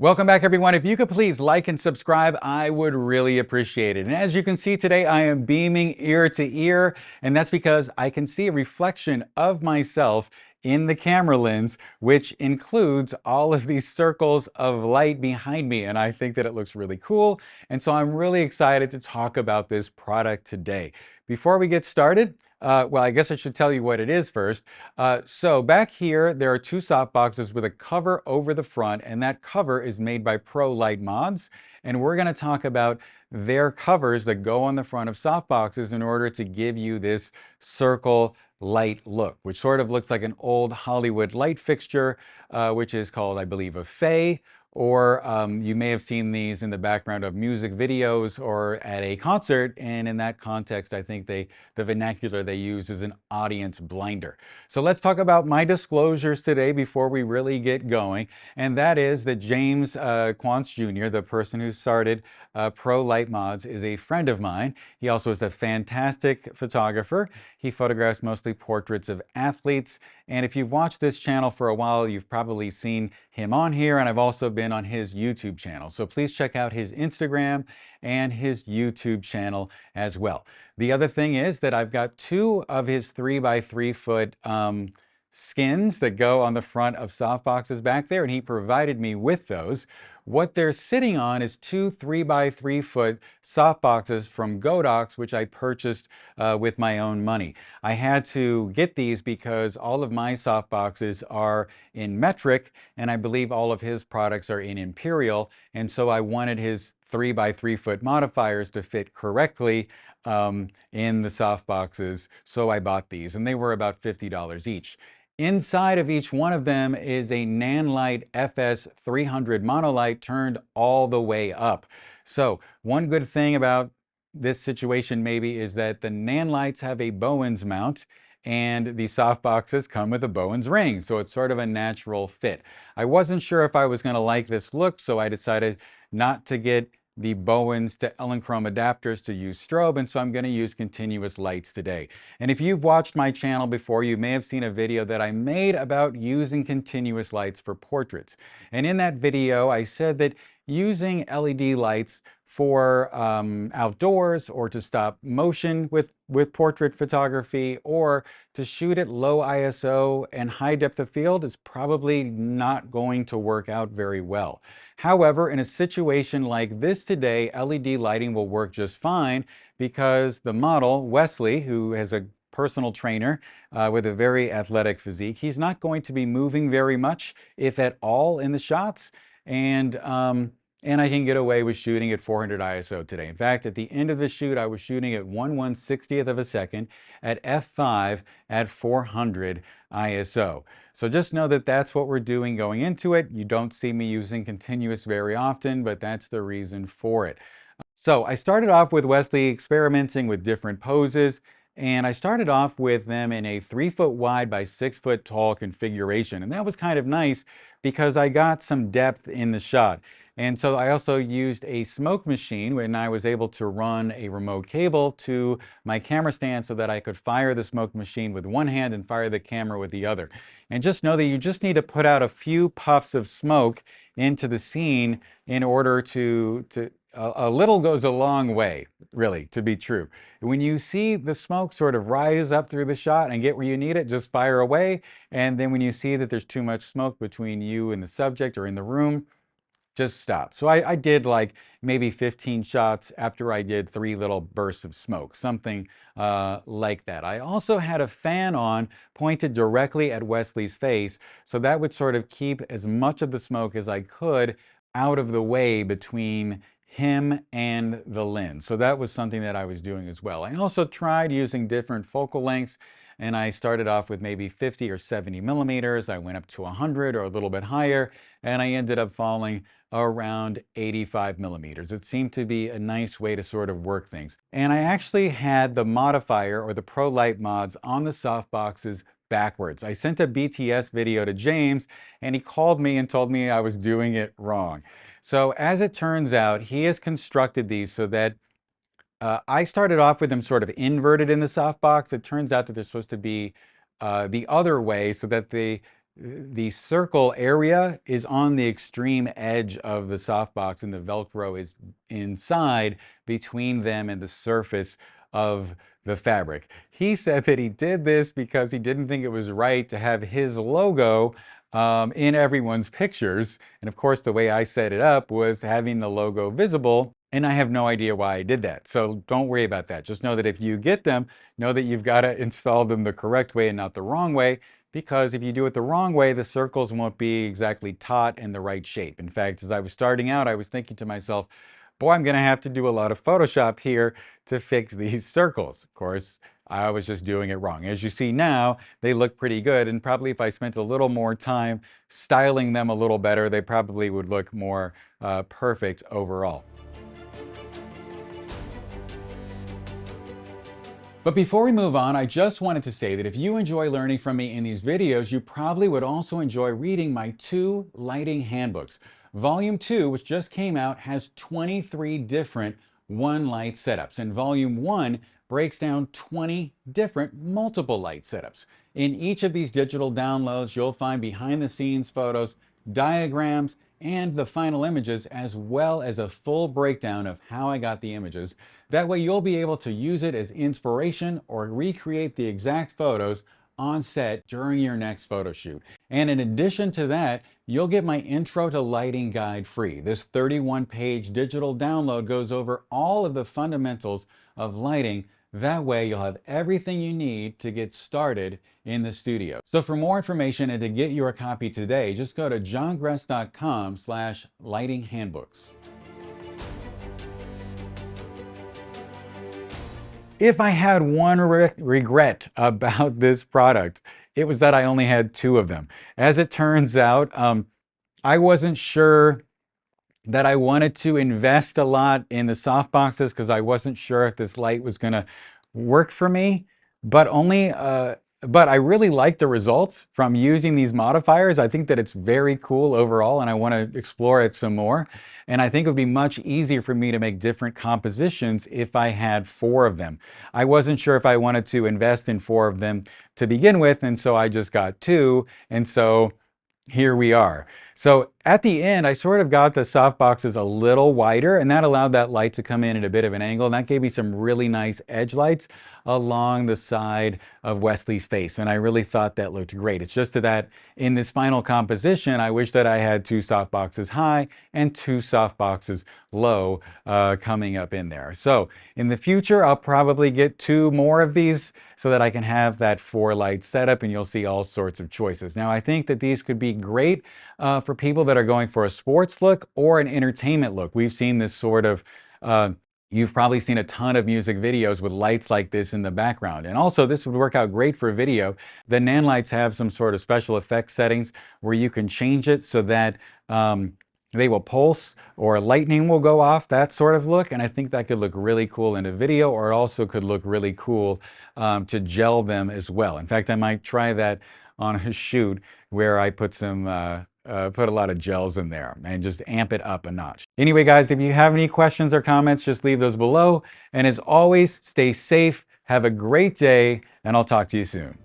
Welcome back, everyone. If you could please like and subscribe, I would really appreciate it. And as you can see today, I am beaming ear to ear, and that's because I can see a reflection of myself in the camera lens, which includes all of these circles of light behind me. And I think that it looks really cool. And so I'm really excited to talk about this product today. Before we get started, well, I guess I should tell you what it is first. So back here, there are two soft boxes with a cover over the front, and that cover is made by Pro Light Mods. And we're going to talk about their covers that go on the front of soft boxes in order to give you this circle light look, which sort of looks like an old Hollywood light fixture, which is called, I believe, a fay. Or you may have seen these in the background of music videos or at a concert, and in that context, I think the vernacular they use is an audience blinder. So let's talk about my disclosures today before we really get going, and that is that James Quantz Jr., the person who started Pro Light Mods, is a friend of mine. He also is a fantastic photographer. He photographs mostly portraits of athletes, and if you've watched this channel for a while, you've probably seen him on here, and I've also been on his YouTube channel. So please check out his Instagram and his YouTube channel as well. The other thing is that I've got two of his 3x3 foot skins that go on the front of soft boxes back there, and he provided me with those. What they're sitting on is two 3x3 foot soft boxes from Godox, which I purchased with my own money. I had to get these because all of my soft boxes are in metric, and I believe all of his products are in imperial, and so I wanted his 3x3 foot modifiers to fit correctly in the soft boxes, so I bought these, and they were about $50 each. Inside of each one of them is a Nanlite FS300 monolight turned all the way up. So one good thing about this situation maybe is that the Nanlites have a Bowens mount, and the soft boxes come with a Bowens ring, so it's sort of a natural fit. I wasn't sure if I was going to like this look, so I decided not to get the Bowens to Elinchrom adapters to use strobe, and so I'm going to use continuous lights today. And if you've watched my channel before, you may have seen a video that I made about using continuous lights for portraits. And in that video, I said that using LED lights for outdoors, or to stop motion with portrait photography, or to shoot at low ISO and high depth of field is probably not going to work out very well. However, in a situation like this today, LED lighting will work just fine because the model, Wesley, who has a personal trainer with a very athletic physique, he's not going to be moving very much, if at all, in the shots. And I can get away with shooting at 400 ISO today. In fact, at the end of the shoot, I was shooting at 1/160th of a second at f5 at 400 ISO. So just know that that's what we're doing going into it. You don't see me using continuous very often, but that's the reason for it. So I started off with Wesley experimenting with different poses, and I started off with them in a 3 foot wide by 6 foot tall configuration. And that was kind of nice because I got some depth in the shot. And so I also used a smoke machine when I was able to run a remote cable to my camera stand so that I could fire the smoke machine with one hand and fire the camera with the other. And just know that you just need to put out a few puffs of smoke into the scene in order a little goes a long way, really, to be true. When you see the smoke sort of rise up through the shot and get where you need it, just fire away. And then when you see that there's too much smoke between you and the subject or in the room, just stop. So I did like maybe 15 shots after I did 3 little bursts of smoke, something like that. I also had a fan on pointed directly at Wesley's face, so that would sort of keep as much of the smoke as I could out of the way between him and the lens. So that was something that I was doing as well. I also tried using different focal lengths, and I started off with maybe 50 or 70 millimeters. I went up to 100 or a little bit higher, and I ended up falling around 85 millimeters. It seemed to be a nice way to sort of work things. And I actually had the modifier, or the Pro Light Mods, on the soft boxes backwards. I sent a BTS video to James, and he called me and told me I was doing it wrong. So as it turns out, he has constructed these so that I started off with them sort of inverted in the softbox. It turns out that they're supposed to be the other way, so that the circle area is on the extreme edge of the softbox, and the Velcro is inside between them and the surface of the fabric. He said that he did this because he didn't think it was right to have his logo in everyone's pictures. And of course, the way I set it up was having the logo visible, and I have no idea why I did that. So don't worry about that. Just know that if you get them, know that you've got to install them the correct way and not the wrong way, because if you do it the wrong way, the circles won't be exactly taut and the right shape. In fact, as I was starting out, I was thinking to myself, boy, I'm going to have to do a lot of Photoshop here to fix these circles. Of course, I was just doing it wrong. As you see now, they look pretty good, and probably if I spent a little more time styling them a little better, they probably would look more perfect overall. But before we move on, I just wanted to say that if you enjoy learning from me in these videos, you probably would also enjoy reading my 2 lighting handbooks. Volume 2, which just came out, has 23 different one light setups, and Volume 1 breaks down 20 different multiple light setups. In each of these digital downloads, you'll find behind the scenes photos, diagrams, and the final images, as well as a full breakdown of how I got the images. That way you'll be able to use it as inspiration or recreate the exact photos on set during your next photo shoot. And in addition to that, you'll get my Intro to Lighting Guide free. This 31-page digital download goes over all of the fundamentals of lighting. That way you'll have everything you need to get started in the studio. So for more information and to get your copy today, just go to johngress.com/lightinghandbooks. If I had one regret about this product, it was that I only had 2 of them. As it turns out, I wasn't sure that I wanted to invest a lot in the softboxes because I wasn't sure if this light was going to work for me, but I really like the results from using these modifiers. I think that it's very cool overall, and I want to explore it some more. And I think it would be much easier for me to make different compositions if I had 4 of them. I wasn't sure if I wanted to invest in 4 of them to begin with, and so I just got 2, and so here we are. So at the end, I sort of got the softboxes a little wider, and that allowed that light to come in at a bit of an angle, and that gave me some really nice edge lights along the side of Wesley's face, and I really thought that looked great. It's just that in this final composition, I wish that I had 2 softboxes high and 2 softboxes low coming up in there. So in the future, I'll probably get 2 more of these so that I can have that 4 light setup, and you'll see all sorts of choices. Now, I think that these could be great for people that are going for a sports look or an entertainment look. We've seen this sort of, you've probably seen a ton of music videos with lights like this in the background. And also this would work out great for video. The Nanlites have some sort of special effects settings where you can change it so that they will pulse or lightning will go off, that sort of look. And I think that could look really cool in a video, or also could look really cool to gel them as well. In fact, I might try that on a shoot where I put some put a lot of gels in there and just amp it up a notch. Anyway, guys, if you have any questions or comments, just leave those below. And as always, stay safe, have a great day, and I'll talk to you soon.